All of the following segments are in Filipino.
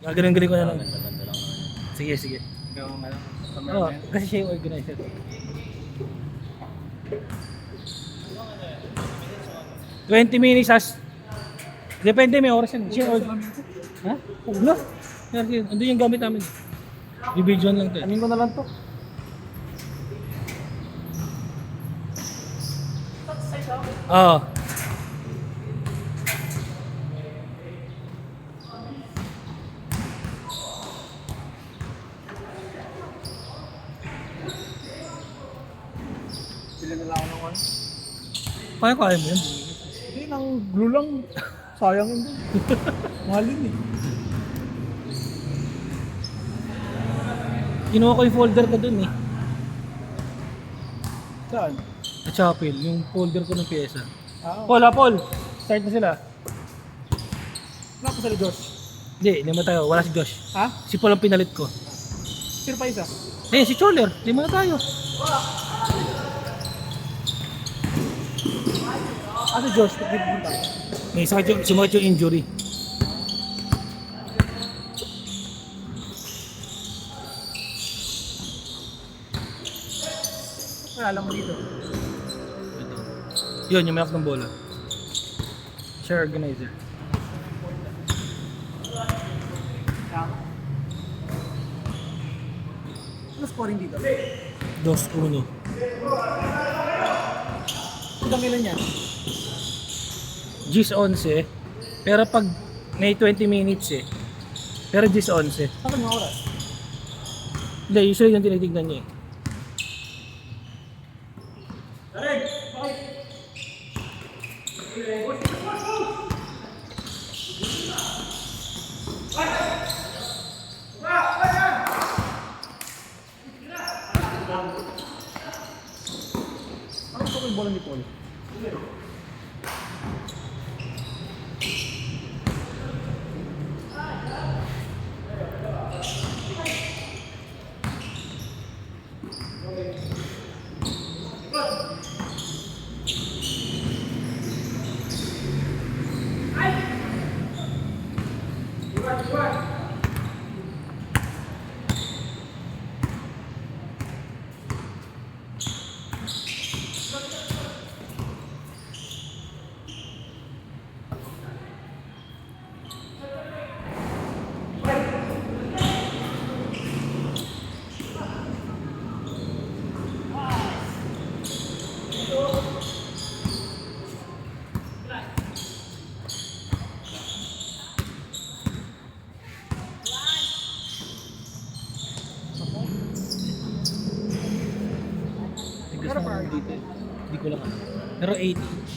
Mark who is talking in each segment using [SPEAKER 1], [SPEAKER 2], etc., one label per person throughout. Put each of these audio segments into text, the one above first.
[SPEAKER 1] Gagaling-galing ko na lang.
[SPEAKER 2] Ganda lang.
[SPEAKER 1] Sige, sige.
[SPEAKER 2] Ikaw ang ano,
[SPEAKER 1] Oo,
[SPEAKER 2] cameraman.
[SPEAKER 1] kasi siya yung organizer. 20 minutes as... Depende, may oras yan. Siya yung... Ha? Ugla? Andun yung gamit namin. Bibidyoan lang to.
[SPEAKER 2] Amin ko na lang to.
[SPEAKER 1] Oo.
[SPEAKER 2] Pili nila ako ng ano.
[SPEAKER 1] Kaya mo yun.
[SPEAKER 2] Hindi, nang glue lang. Sayang yun din. Mahalin eh.
[SPEAKER 1] Kinuha ko yung folder ko dun eh.
[SPEAKER 2] Saan?
[SPEAKER 1] Sa Chapel, yung folder ko ng pyesa.
[SPEAKER 2] Ah,
[SPEAKER 1] Paul! Start na sila.
[SPEAKER 2] wala ko sa Diyos.
[SPEAKER 1] Hindi, naman tayo. Wala si Josh.
[SPEAKER 2] Ha?
[SPEAKER 1] Si Paul ang pinalit ko.
[SPEAKER 2] Sino pa isa?
[SPEAKER 1] Eh, si Choller. Hindi muna tayo.
[SPEAKER 2] Ah, si Josh. Pagkipunta.
[SPEAKER 1] May sumakit yung injury.
[SPEAKER 2] Wala alam mo dito.
[SPEAKER 1] Ito. Yun, yung may ng bola. Siya organizer.
[SPEAKER 2] Tama. Ano scoring dito?
[SPEAKER 1] 2-1.
[SPEAKER 2] Hanggang kailan yan?
[SPEAKER 1] Gis 11. Pero pag may 20 minutes eh. Pero Gis 11.
[SPEAKER 2] Saan mga oras?
[SPEAKER 1] Hindi, usually yung tinitignan niya eh.
[SPEAKER 2] Ano gusto ko yung bola ni Paul?
[SPEAKER 1] Pero pa dito. Hindi ko lang alam. Pero 8 inch.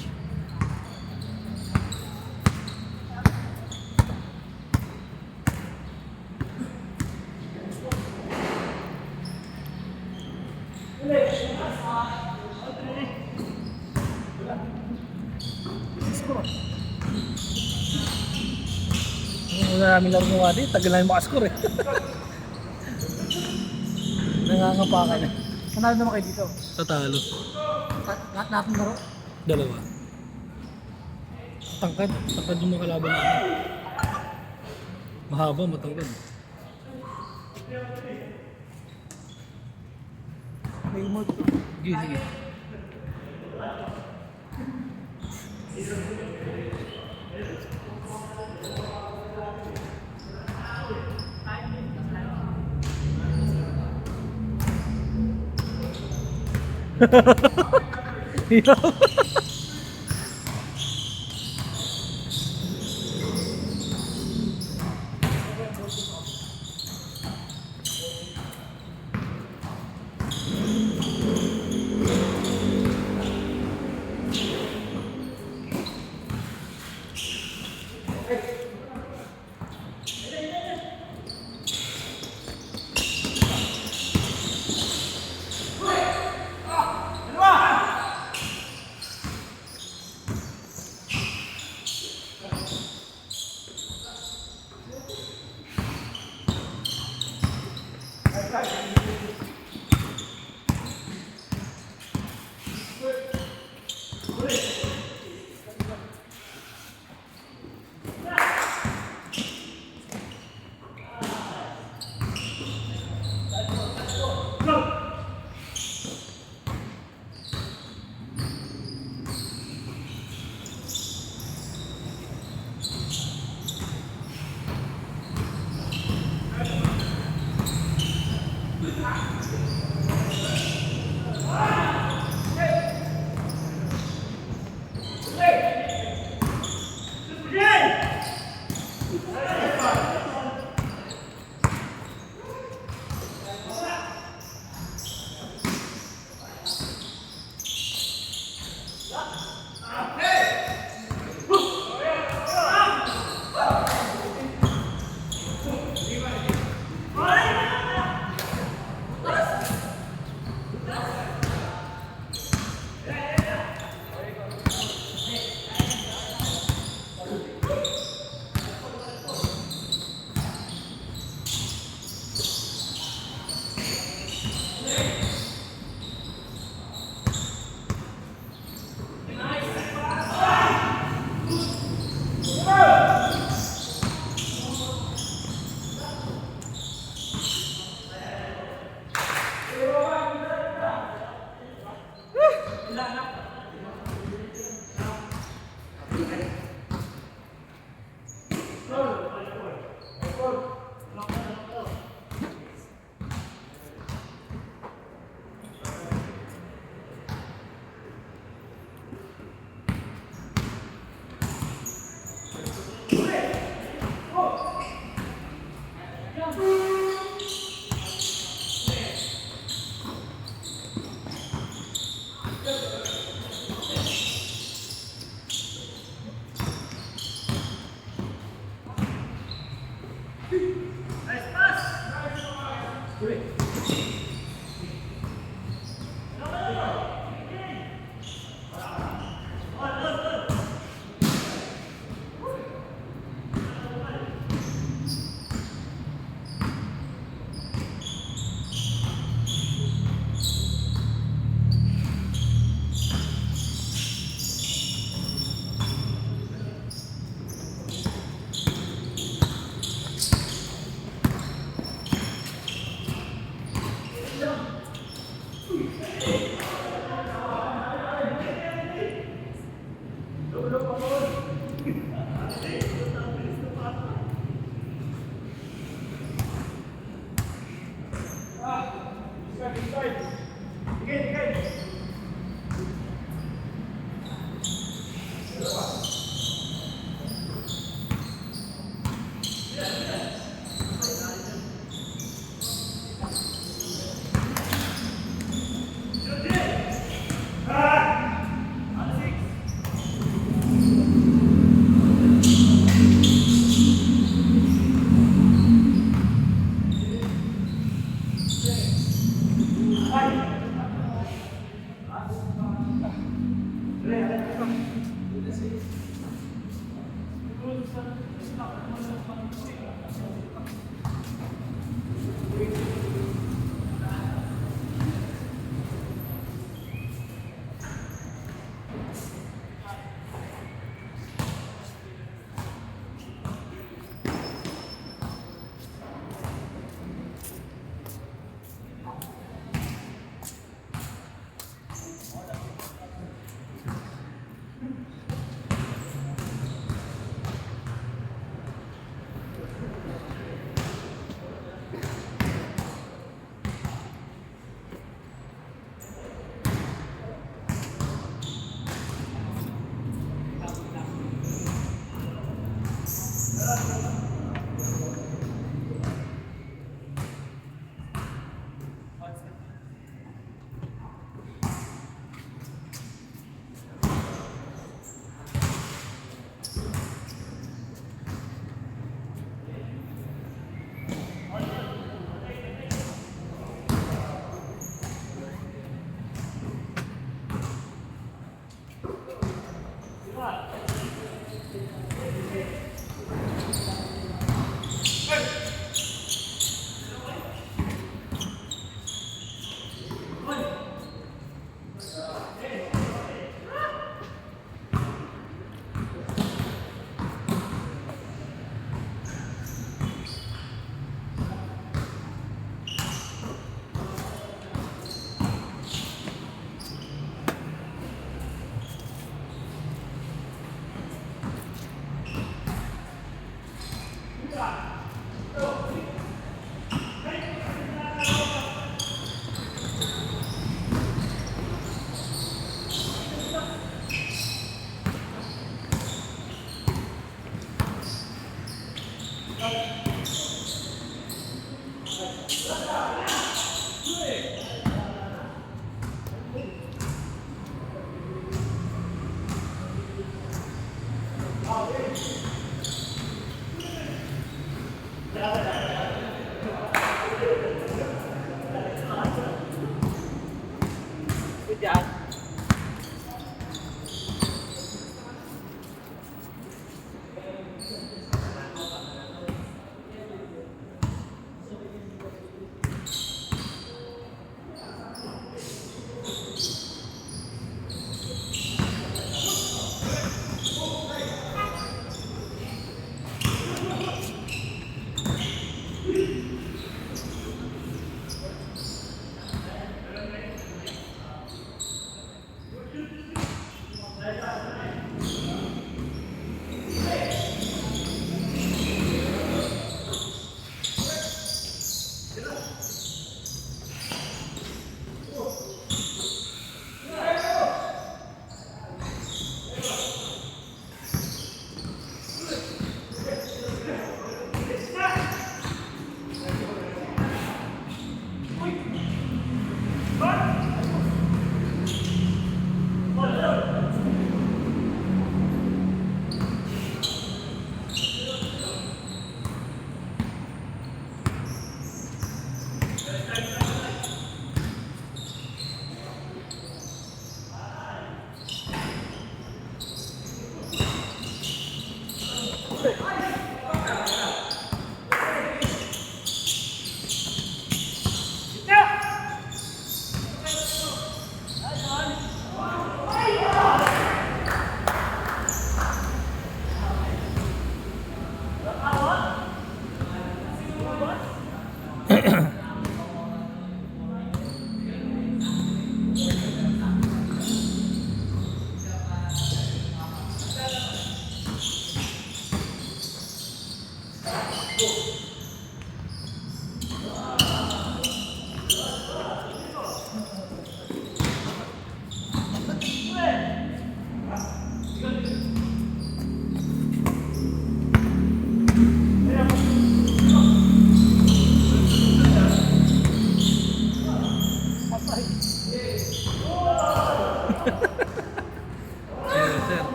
[SPEAKER 1] Ang namin laro ng wadi, tagal na yung makascore eh. Nangangapakan eh.
[SPEAKER 2] Nanalo naman kayo dito.
[SPEAKER 1] Tatalo.
[SPEAKER 2] Lahat natin laro.
[SPEAKER 1] 2. Tangkad. Tangkad yung mga kalaban namin. Mahaba, matangkad.
[SPEAKER 2] May emote.
[SPEAKER 1] Sige, sige.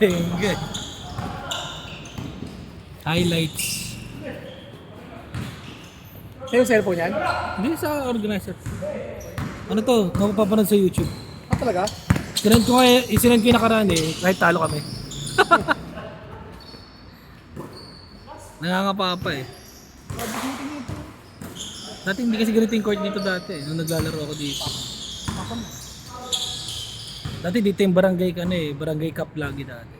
[SPEAKER 1] Bengge. Highlights.
[SPEAKER 2] Sa'yo yung cellphone yan?
[SPEAKER 1] Hindi sa organizer. Ano to? Napapanood sa YouTube.
[SPEAKER 2] Ah, talaga?
[SPEAKER 1] Sinend ko yung nakaraan eh, kahit talo kami. Nangangapa pa eh. Dati hindi kasi ganito yung court dito dati nung naglalaro ako dito. Dati dito yung barangay ka na eh, barangay cup lagi dati.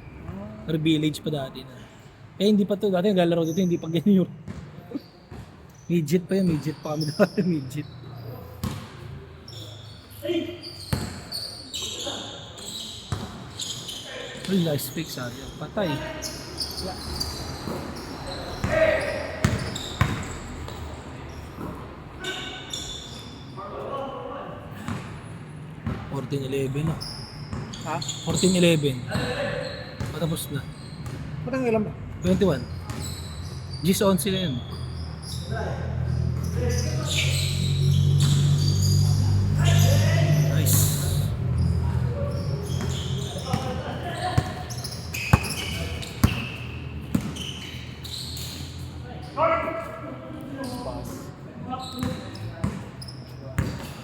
[SPEAKER 1] Or village pa dati na. Eh hindi pa to, dati naglalaro dito, hindi pa ganyan yun. Midget pa yun, midget pa kami dati, midget. Uy, nice fix ah. Patay. $14-11 na.
[SPEAKER 2] Ha?
[SPEAKER 1] 14-11. Patapos na.
[SPEAKER 2] Ba't ang ilan ba?
[SPEAKER 1] 21. G's 11 na yun. Nice.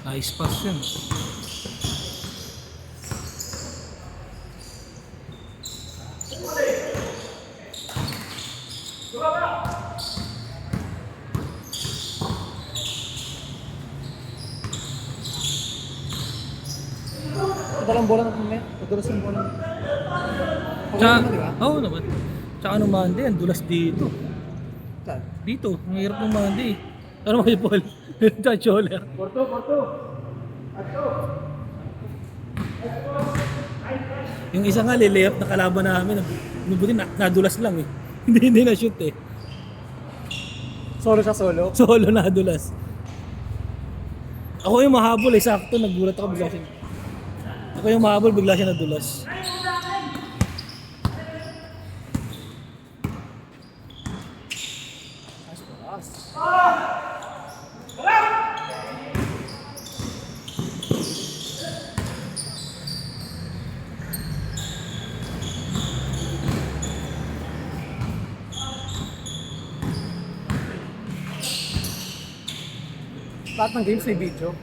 [SPEAKER 1] Nice pass yun.
[SPEAKER 2] Madalang bola na kami. Madulas yung bola.
[SPEAKER 1] Tsaka,
[SPEAKER 2] Pagod na, di ba?
[SPEAKER 1] oo naman. Tsaka nung Monday, ang dulas dito.
[SPEAKER 2] Saan?
[SPEAKER 1] Dito, ang hirap ng Monday. Ano mo kayo, Paul? Tsaka Choler.
[SPEAKER 2] Porto.
[SPEAKER 1] Yung isa nga, lilayap na kalaban namin. Nabuti nadulas lang eh. Hindi na shoot eh.
[SPEAKER 2] Solo siya, solo.
[SPEAKER 1] Solo nadulas. Ako yung mahabol eh, sakto. Nagulat ako bigla siya. Ako yung mahabol, bigla siya nadulas.
[SPEAKER 2] Lahat ng games may video.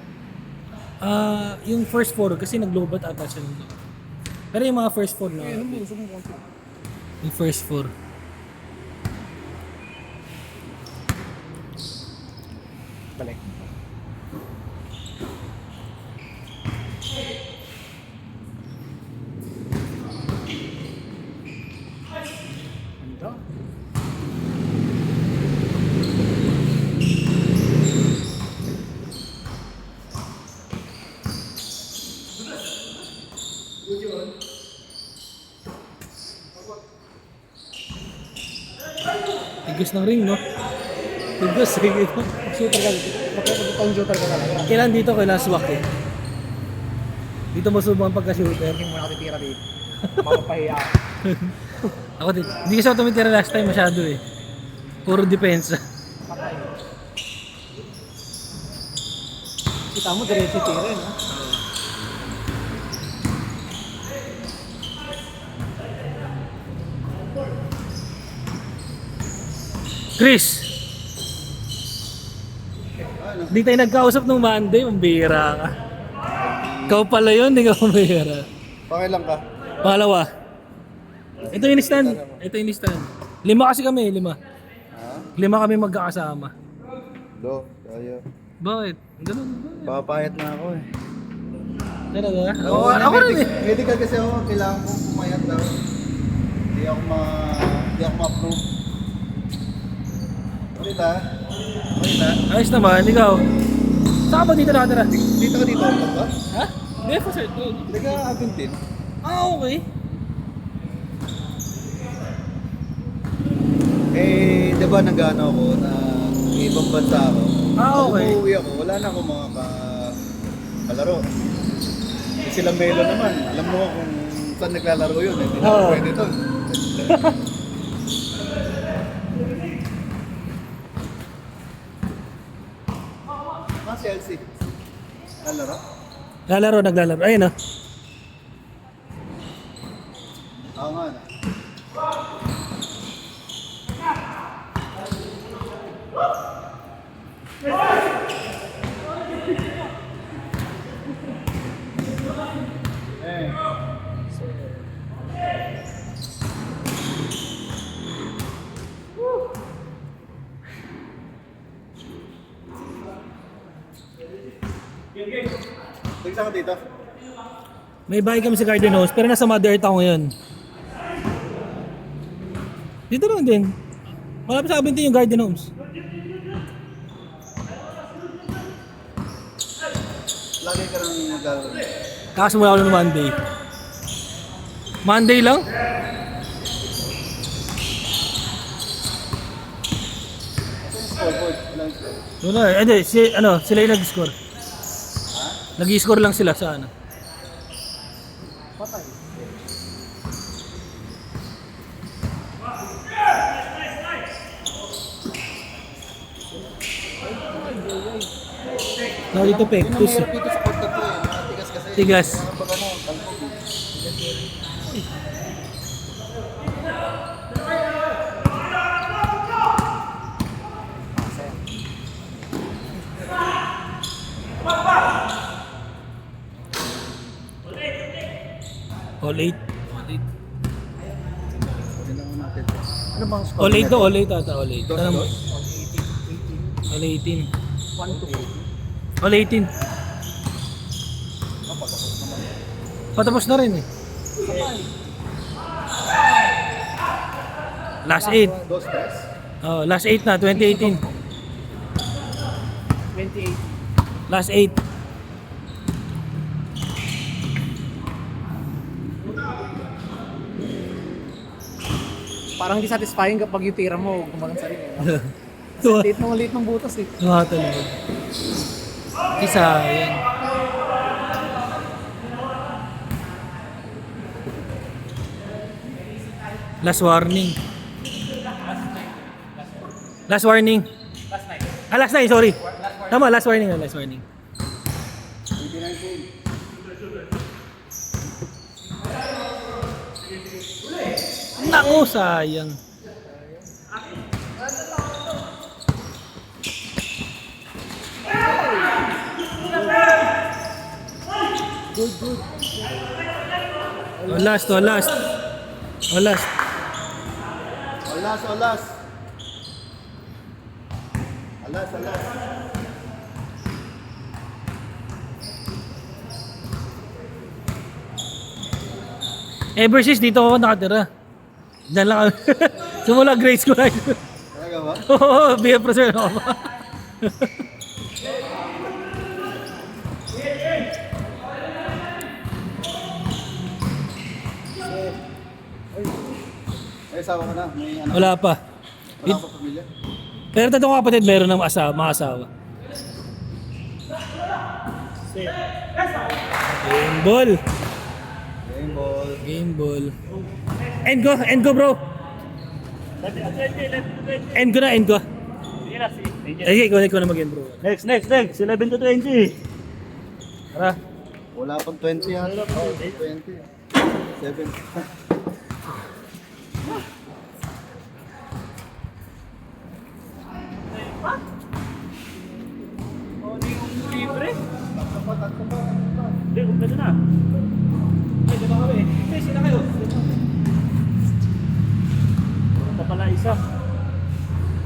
[SPEAKER 1] Yung first four, kasi nag-lobat ata siya nung. Pero yung mga first four na.
[SPEAKER 2] Ano mo, gusto mo konti.
[SPEAKER 1] Yung first four.
[SPEAKER 2] Balik. Ano?
[SPEAKER 1] Tigas ng ring, no? Tigas, sige ito.
[SPEAKER 2] Shooter ka dito. Pang shooter ka talaga.
[SPEAKER 1] Kailan dito, kailan swak eh. Dito mo subang pagka-shooter.
[SPEAKER 2] Hindi mo na titira dito. Mapapahiya ako.
[SPEAKER 1] Ako din. Hindi kasi ako tumitira last time masyado eh. Puro depensa.
[SPEAKER 2] Patay. Kita mo, diretso tira, no?
[SPEAKER 1] Chris! Hindi tayo nagkausap nung Monday, mambira ka. Ikaw pala yun, hindi ka mambira.
[SPEAKER 3] Pakailan ka?
[SPEAKER 1] Pangalawa. Ito yung stand. Ito yung stand. 5 kasi kami, 5.
[SPEAKER 3] Ha?
[SPEAKER 1] 5 kami magkakasama.
[SPEAKER 3] Tayo.
[SPEAKER 1] Bakit? Ganun ba?
[SPEAKER 3] Papayat na ako eh.
[SPEAKER 1] Talaga?
[SPEAKER 3] Oo,
[SPEAKER 1] Ako rin eh.
[SPEAKER 3] medical kasi ako, kailangan kong pumayat daw. Hindi ako ma-approve. Ulit ha? Ulit ha?
[SPEAKER 1] Ayos naman, ikaw. Saan ka ba dito nakatira?
[SPEAKER 3] Dito ka dito, ulit ba?
[SPEAKER 1] Ha? Hindi, for sure.
[SPEAKER 3] Hindi ka aguntin.
[SPEAKER 1] Okay.
[SPEAKER 3] Eh, di ba nag-ano ako na ibang bansa ako?
[SPEAKER 1] Okay.
[SPEAKER 3] Pag umuwi ako, wala na akong mga kalaro. Eh, sila Melo naman, alam mo kung saan naglalaro yun. Hindi na
[SPEAKER 1] Oo.
[SPEAKER 3] pwede to. Mga Chelsea. Lalaro?
[SPEAKER 1] Naglalaro. Ayun ah.
[SPEAKER 3] Oo nga na. Tignan ko dito.
[SPEAKER 1] May bahay kami sa Garden House, pero nasa Mother Earth ako ngayon. Dito lang din. Malapit sa Abinti yung Garden Homes.
[SPEAKER 3] Lagi ka nang naglalaro.
[SPEAKER 1] Kakasimula ako ng Monday. Monday lang?
[SPEAKER 3] Scoreboard. Ilang score?
[SPEAKER 1] Wala, hindi, sila yung nag-score. Nag-score lang sila sa ano.
[SPEAKER 2] Patay.
[SPEAKER 1] Tawag dito Pectus.
[SPEAKER 3] Meron dito sa court na to eh. Matigas kasi.
[SPEAKER 1] Tigas.
[SPEAKER 3] Mga pag ano, talpog.
[SPEAKER 1] All 8.
[SPEAKER 3] Tignan mo natin.
[SPEAKER 2] Ano bang score?
[SPEAKER 1] All 8 to, all 8 ata, all 8.
[SPEAKER 3] Dos,
[SPEAKER 1] Tanong mo.
[SPEAKER 3] dos.
[SPEAKER 1] All 18.
[SPEAKER 2] 1 to 8.
[SPEAKER 1] All 18. Patapos na rin eh. Last 8.
[SPEAKER 3] Dos, tres.
[SPEAKER 1] Oh, last 8 na, 2018.
[SPEAKER 2] 28.
[SPEAKER 1] Last 8.
[SPEAKER 2] Parang hindi satisfying kapag yung tira mo, gumagang sa rin eh.
[SPEAKER 1] Tuwa.
[SPEAKER 2] Liit ng butas eh.
[SPEAKER 1] Tuwa talaga. Isa, yan. Last warning. Last warning. Last night, sorry. Tama, last warning. Last warning.
[SPEAKER 3] 29 goal.
[SPEAKER 1] Naku, sayang. Oh, last, oh, last. Oh, last.
[SPEAKER 3] Alas, alas. Alas, alas.
[SPEAKER 1] Ever since dito ako nakatira. Diyan lang kami. Simula grade school lang.
[SPEAKER 3] Talaga ba?
[SPEAKER 1] Oo, BF Professor ako ba?
[SPEAKER 3] Ay, asawa ka na. May anak.
[SPEAKER 1] Wala pa.
[SPEAKER 3] Wala ka pa pamilya.
[SPEAKER 1] Pero tatlong kapatid meron ng mga asawa. Game ball.
[SPEAKER 3] Game ball.
[SPEAKER 1] Game ball. End ko bro. End ko na. Ay, ikaw na mag-end bro.
[SPEAKER 4] Next. 11 to 20.
[SPEAKER 1] Tara.
[SPEAKER 3] Wala pang 20 yan. 20. 7.
[SPEAKER 2] Libre?
[SPEAKER 4] Hindi, kung na.
[SPEAKER 2] Ay, diba kami? Hey, sila kayo?
[SPEAKER 4] Ito pala isa.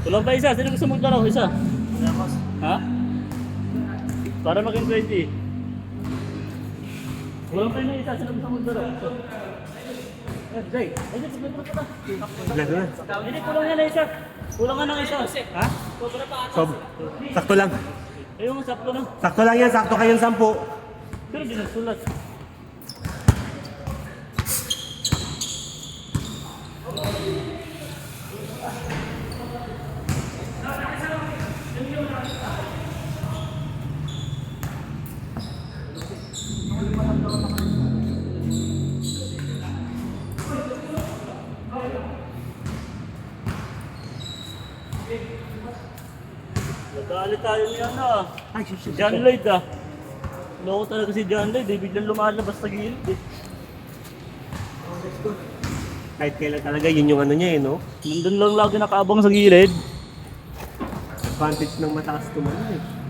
[SPEAKER 4] Kulang pa isa. Sino gusto maglaro? Isa. Ha? Para maging 20. Kulang pa yung isa. Sino gusto maglaro? Jay. Ay, maglaro ka na. Hindi, kulang yan na isa. Kulang nga ng isa.
[SPEAKER 5] Ha? Sakto lang.
[SPEAKER 4] Ayun, sakto na.
[SPEAKER 5] Sakto lang yan, sakto kayong 10.
[SPEAKER 4] Pero di nagsulat. Nagalit tayo niya na. Si John Lloyd ah. Loko talaga si John Lloyd eh. Biglang lumalabas sa gilid eh.
[SPEAKER 5] Kahit kailan talaga, yun yung ano niya eh, no?
[SPEAKER 4] Nandun lang lagi nakaabang sa gilid.
[SPEAKER 5] Advantage ng mataas tumalo eh.